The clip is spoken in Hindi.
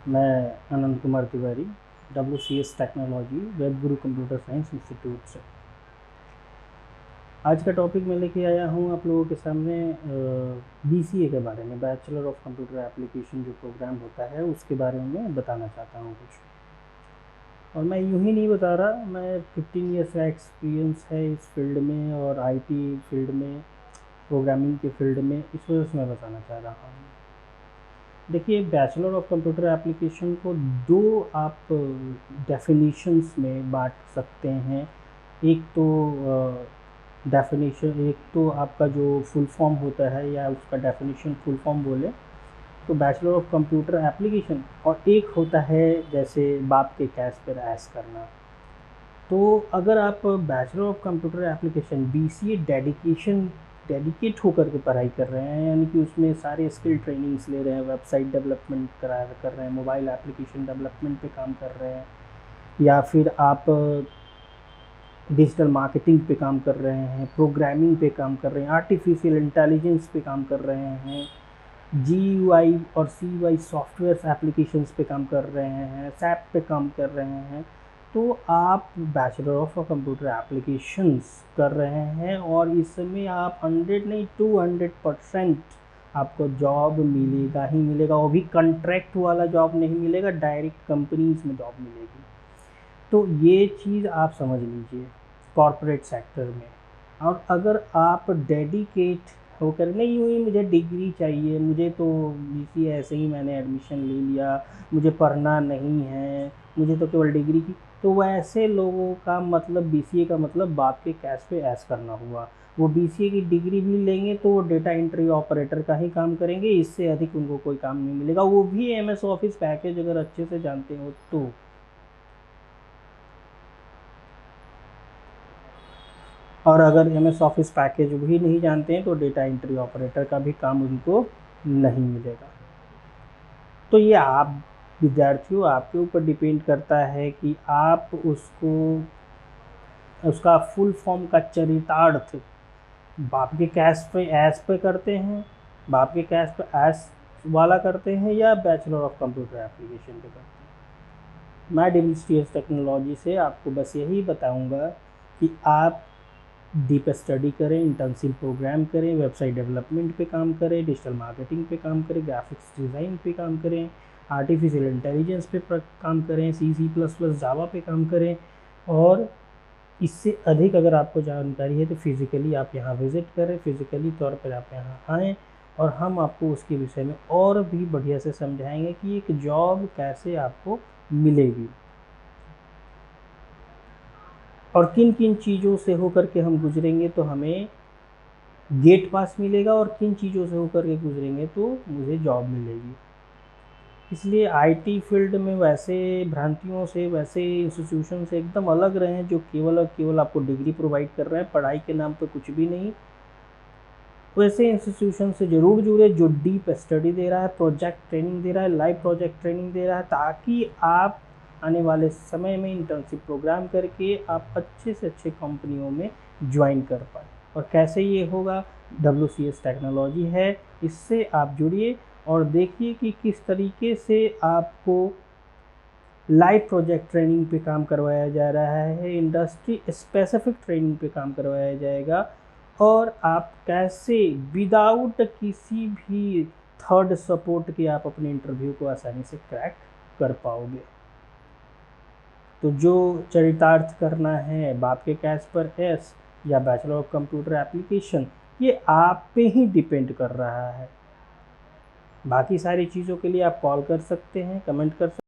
मैं Anand Kumar Tiwari WCS technology web Guru computer science institute से। आज का टॉपिक मैं लेके आया हूँ आप लोगों के सामने BCA के बारे में, बैचलर ऑफ कंप्यूटर एप्लीकेशन जो प्रोग्राम होता है उसके बारे में बताना चाहता हूँ कुछ। और मैं यूँ ही नहीं बता रहा, मैं 15 ईयर्स का एक्सपीरियंस है इस फील्ड में और IT फील्ड में, प्रोग्रामिंग के फील्ड में, इस वजह से मैं बताना चाह रहा हूँ। देखिए, बैचलर ऑफ कंप्यूटर एप्लीकेशन को दो आप डेफिनेशंस में बांट सकते हैं। एक तो डेफिनेशन, एक तो आपका जो फुल फॉर्म होता है या उसका डेफिनेशन फुल फॉर्म बोले तो बैचलर ऑफ कंप्यूटर एप्लीकेशन, और एक होता है जैसे बाप के कैश पर ऐश करना। तो अगर आप bachelor of computer application BCA dedicate होकर के पढ़ाई कर रहे हैं, यानी कि उसमें सारे स्किल ट्रेनिंग्स ले रहे हैं, वेबसाइट डेवलपमेंट कर रहे हैं, मोबाइल एप्लीकेशन डेवलपमेंट पे काम कर रहे हैं, या फिर आप डिजिटल मार्केटिंग पे काम कर रहे हैं, प्रोग्रामिंग पे काम कर रहे हैं, आर्टिफिशियल इंटेलिजेंस पे काम कर रहे हैं, GUI और CUI सॉफ्टवेयर एप्लीकेशंस पे काम कर रहे हैं, SAP पे काम कर रहे हैं, तो आप बैचलर ऑफ कंप्यूटर एप्लीकेशंस कर रहे हैं और इसमें आप 100 नहीं 200% आपको जॉब मिलेगा ही मिलेगा। वो भी कॉन्ट्रैक्ट वाला जॉब नहीं मिलेगा, डायरेक्ट कंपनीज में जॉब मिलेगी। तो ये चीज़ आप समझ लीजिए कॉरपोरेट सेक्टर में। और अगर आप डेडिकेट होकर, नहीं यूँ ही मुझे डिग्री चाहिए, मुझे तो BCA ऐसे ही मैंने एडमिशन ले लिया, मुझे पढ़ना नहीं है, मुझे तो केवल डिग्री की, तो वैसे लोगों का मतलब BCA का मतलब बाप के कैश पे ऐश करना हुआ। वो BCA की डिग्री भी लेंगे तो वो डेटा एंट्री ऑपरेटर का ही काम करेंगे, इससे अधिक उनको कोई काम नहीं मिलेगा, वो भी MS ऑफिस पैकेज अगर अच्छे से जानते हो तो। और अगर MS ऑफिस पैकेज भी नहीं जानते हैं तो डेटा एंट्री ऑपरेटर का भी काम उनको नहीं मिलेगा। तो ये आप विद्यार्थियों, आपके ऊपर डिपेंड करता है कि आप उसका फुल फॉर्म का चरितार्थ बाप के कैश पे ऐश पे करते हैं, बाप के कैश पे ऐश वाला करते हैं, या बैचलर ऑफ कंप्यूटर एप्लीकेशन पे करते हैं। मैं WCS टेक्नोलॉजी से आपको बस यही बताऊंगा कि आप डीप स्टडी करें, इंटर्नशिप प्रोग्राम करें, वेबसाइट डेवलपमेंट पे काम करें, डिजिटल मार्केटिंग पे काम करें, ग्राफिक्स डिज़ाइन पे काम करें, आर्टिफिशियल इंटेलिजेंस पे काम करें, C++ जावा पे काम करें। और इससे अधिक अगर आपको जानकारी है तो फिज़िकली आप यहाँ विज़िट करें, फिज़िकली तौर पर आप यहाँ आएँ और हम आपको उसके विषय में और भी बढ़िया से समझाएंगे कि एक जॉब कैसे आपको मिलेगी और किन किन चीज़ों से होकर के हम गुजरेंगे तो हमें गेट पास मिलेगा, और किन चीज़ों से होकर के गुजरेंगे तो मुझे जॉब मिलेगी। इसलिए IT फील्ड में वैसे भ्रांतियों से, वैसे इंस्टीट्यूशन से एकदम अलग रहें जो केवल और केवल आपको डिग्री प्रोवाइड कर रहे हैं, पढ़ाई के नाम पे कुछ भी नहीं। वैसे इंस्टीट्यूशन से ज़रूर जुड़े जो डीप स्टडी दे रहा है, प्रोजेक्ट ट्रेनिंग दे रहा है, लाइव प्रोजेक्ट ट्रेनिंग दे रहा है, ताकि आप आने वाले समय में इंटर्नशिप प्रोग्राम करके आप अच्छे से अच्छे कंपनियों में ज्वाइन कर पाए। और कैसे ये होगा, WCS टेक्नोलॉजी है, इससे आप जुड़िए और देखिए कि किस तरीके से आपको लाइव प्रोजेक्ट ट्रेनिंग पे काम करवाया जा रहा है, इंडस्ट्री स्पेसिफिक ट्रेनिंग पे काम करवाया जाएगा, और आप कैसे विदाउट किसी भी थर्ड सपोर्ट के आप अपने इंटरव्यू को आसानी से क्रैक कर पाओगे। तो जो चरितार्थ करना है, बाप के कैश पर ऐश या बैचलर ऑफ कंप्यूटर एप्लीकेशन, ये आप पे ही डिपेंड कर रहा है। बाकी सारी चीज़ों के लिए आप कॉल कर सकते हैं, कमेंट कर सकते हैं।